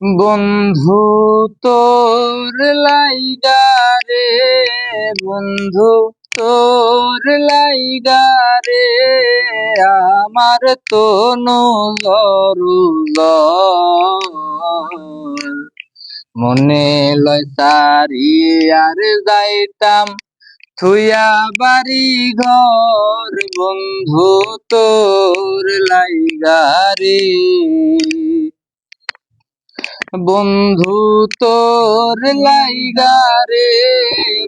বন্ধু তোর লাইগা রে, বন্ধু তোর লাইগা রে, আমার তনু জরু মনে লয় সারি আর যাইতাম থুইয়া বাড়ি ঘর, বন্ধু তোর লাইগা রে। বন্ধু তোর লাইগা রে,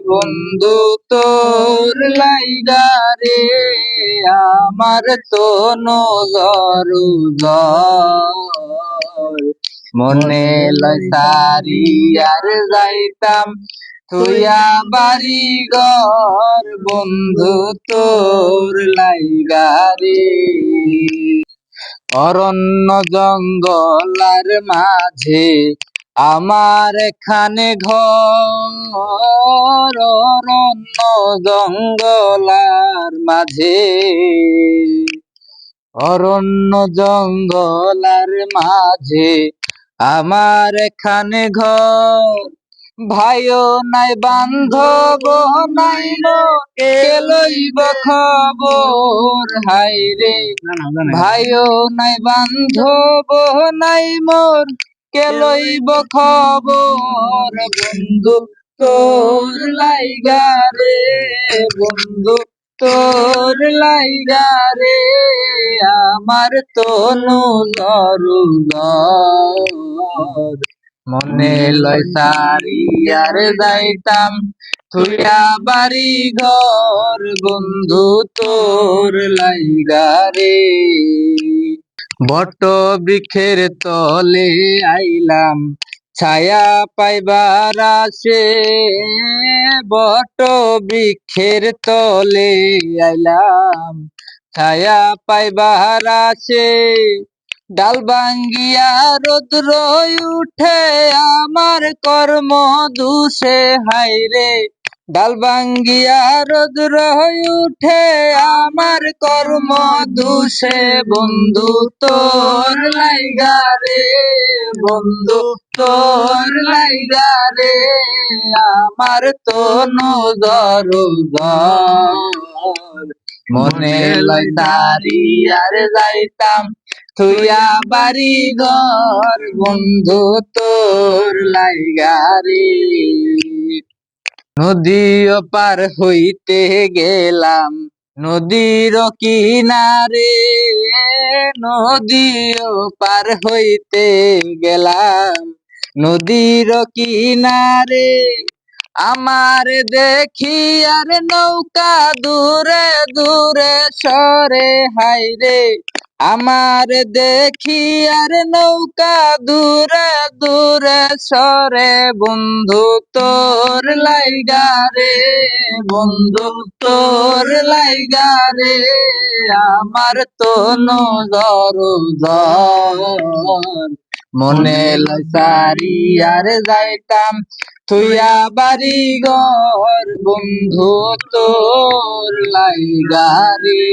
বন্ধু তোর লাইগা রে, আমার তনু জরু মনে লয় সারি আর যাইতাম থুইয়া বাড়ি ঘর, বন্ধু তোর লাইগা রে। অরণ্য জঙ্গলার মাঝে আমার এখানে ঘর, অরণ্য জঙ্গলার মাঝে, অরণ্য জঙ্গলার মাঝে আমার এখানে ঘর। ভাইও নাই বান্ধব নাই কে লইব খবর, হাই রে ভাইও নাই বান্ধব নাই মোর কে লইব খবর, বন্ধু তোর লাইগা রে, বন্ধু তোর লাইগা রে, আমার তনু জরু মনে লয় সারি আর যাইতাম থুইয়া বাড়ি ঘর, বন্ধু তোর লাইগা রে। বট বৃক্ষের তলে আইলাম ছায়া পাইবার আসে, বট বৃক্ষের তলে আইলাম ছায়া পাইবার আসে, ডাল ভাঙ্গিয়া রৌদ্র উঠে আমার কর্ম দুষে, হাই রে ডাল ভাঙ্গিয়া রৌদ্র উঠে আমার কর্ম দুষে, বন্ধু তোর লাইগা রে, বন্ধু তোর লাইগা রে, আমার তনু জরু মনে লয় সারি আর যাইতাম থুইয়া বাড়ি ঘর, বন্ধু তোর লাইগা রে। নদীও পার হইতে গেলাম নদীর কিনারে, নদীও পার হইতে গেলাম নদীর কিনারে, আমার দেখি আর নৌকা দূরে দূরে সরে, হাই রে আমার দেখি আর নৌকা দূরে দূরে সরে, বন্ধু তোর লাইগা রে, বন্ধু তোর লাইগা রে, আমার তনু জরু মনে লয় সারি আর যাইতাম থুইয়া বাড়ি ঘর, বন্ধু তোর লাইগা রে।